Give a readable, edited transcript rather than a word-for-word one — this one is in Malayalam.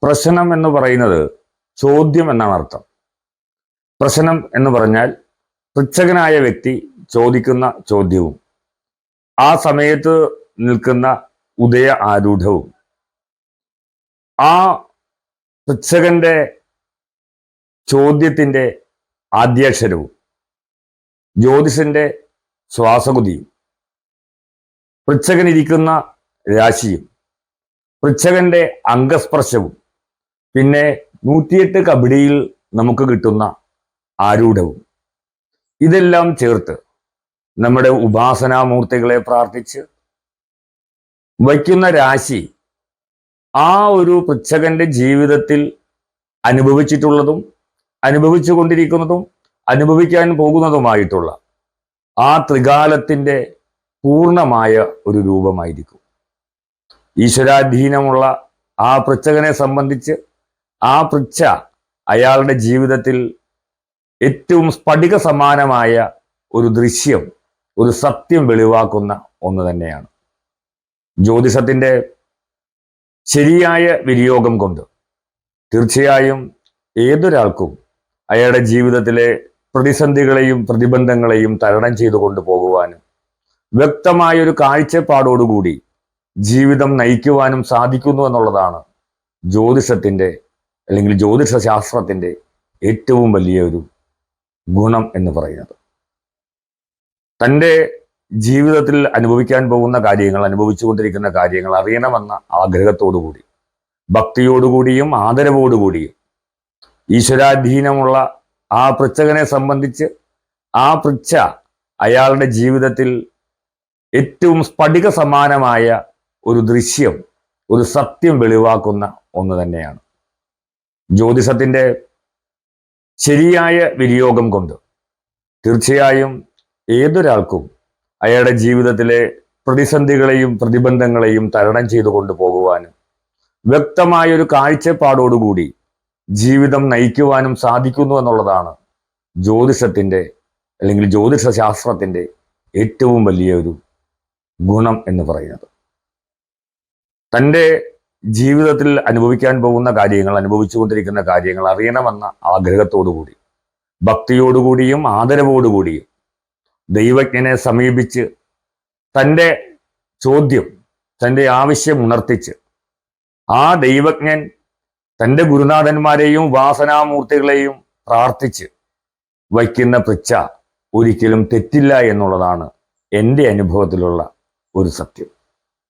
പ്രശ്നം എന്ന് പറയുന്നത് ചോദ്യം എന്നാണ് അർത്ഥം. പ്രശ്നം എന്ന് പറഞ്ഞാൽ പൃച്ഛകനായ വ്യക്തി ചോദിക്കുന്ന ചോദ്യവും ആ സമയത്ത് നിൽക്കുന്ന ഉദയ ആരൂഢവും ആ പൃച്ഛകന്റെ ചോദ്യത്തിന്റെ ആദ്യാക്ഷരവും ജ്യോതിഷന്റെ ശ്വാസഗതിയും പൃച്ഛകനിരിക്കുന്ന രാശിയും പൃച്ഛകന്റെ അംഗസ്പർശവും പിന്നെ 108 കബഡിയിൽ നമുക്ക് കിട്ടുന്ന ആരൂഢവും ഇതെല്ലാം ചേർത്ത് നമ്മുടെ ഉപാസനാമൂർത്തികളെ പ്രാർത്ഥിച്ച് വയ്ക്കുന്ന രാശി ആ ഒരു പൃച്ഛകന്റെ ജീവിതത്തിൽ അനുഭവിച്ചിട്ടുള്ളതും അനുഭവിച്ചു കൊണ്ടിരിക്കുന്നതും അനുഭവിക്കാൻ പോകുന്നതുമായിട്ടുള്ള ആ ത്രികാലത്തിന്റെ പൂർണ്ണമായ ഒരു രൂപമായിരിക്കും. ഈശ്വരാധീനമുള്ള ആ പൃച്ഛകനെ സംബന്ധിച്ച് ആ പൃച്ഛ അയാളുടെ ജീവിതത്തിൽ ഏറ്റവും സ്ഫടിക സമാനമായ ഒരു ദൃശ്യം, ഒരു സത്യം വെളിവാക്കുന്ന ഒന്ന് തന്നെയാണ്. ജ്യോതിഷത്തിന്റെ ശരിയായ വിനിയോഗം കൊണ്ട് തീർച്ചയായും ഏതൊരാൾക്കും അയാളുടെ ജീവിതത്തിലെ പ്രതിസന്ധികളെയും പ്രതിബന്ധങ്ങളെയും തരണം ചെയ്തു കൊണ്ടുപോകുവാനും വ്യക്തമായൊരു കാഴ്ചപ്പാടോടുകൂടി ജീവിതം നയിക്കുവാനും സാധിക്കുന്നു എന്നുള്ളതാണ് ജ്യോതിഷത്തിന്റെ അല്ലെങ്കിൽ ജ്യോതിഷ ശാസ്ത്രത്തിന്റെ ഏറ്റവും വലിയ ഒരു ഗുണം എന്ന് പറയുന്നത്. തൻ്റെ ജീവിതത്തിൽ അനുഭവിക്കാൻ പോകുന്ന കാര്യങ്ങൾ, അനുഭവിച്ചുകൊണ്ടിരിക്കുന്ന കാര്യങ്ങൾ അറിയണമെന്ന ആഗ്രഹത്തോടുകൂടി ഭക്തിയോടുകൂടിയും ആദരവോടുകൂടിയും ഈശ്വരാധീനമുള്ള ആ പൃച്ഛകനെ സംബന്ധിച്ച് ആ പൃച്ഛ അയാളുടെ ജീവിതത്തിൽ ഏറ്റവും സ്ഫടിക സമാനമായ ഒരു ദൃശ്യം, ഒരു സത്യം വെളിവാക്കുന്ന ഒന്ന് തന്നെയാണ്. ജ്യോതിഷത്തിന്റെ ശരിയായ വിനിയോഗം കൊണ്ട് തീർച്ചയായും ഏതൊരാൾക്കും അയാളുടെ ജീവിതത്തിലെ പ്രതിസന്ധികളെയും പ്രതിബന്ധങ്ങളെയും തരണം ചെയ്തു കൊണ്ടുപോകുവാനും വ്യക്തമായൊരു കാഴ്ചപ്പാടോടുകൂടി ജീവിതം നയിക്കുവാനും സാധിക്കുന്നു എന്നുള്ളതാണ് ജ്യോതിഷത്തിന്റെ അല്ലെങ്കിൽ ജ്യോതിഷ ശാസ്ത്രത്തിന്റെ ഏറ്റവും വലിയ ഒരു ഗുണം എന്ന് പറയുന്നത്. തൻ്റെ ജീവിതത്തിൽ അനുഭവിക്കാൻ പോകുന്ന കാര്യങ്ങൾ, അനുഭവിച്ചുകൊണ്ടിരിക്കുന്ന കാര്യങ്ങൾ അറിയണമെന്ന ആഗ്രഹത്തോടുകൂടി ഭക്തിയോടുകൂടിയും ആദരവോടുകൂടിയും ദൈവജ്ഞനെ സമീപിച്ച് തൻ്റെ ചോദ്യം, തൻ്റെ ആവശ്യം ഉണർത്തിച്ച് ആ ദൈവജ്ഞൻ തൻ്റെ ഗുരുനാഥന്മാരെയും വാസനാമൂർത്തികളെയും പ്രാർത്ഥിച്ച് വയ്ക്കുന്ന പൃച്ഛ ഒരിക്കലും തെറ്റില്ല എന്നുള്ളതാണ് എൻ്റെ അനുഭവത്തിലുള്ള ഒരു സത്യം.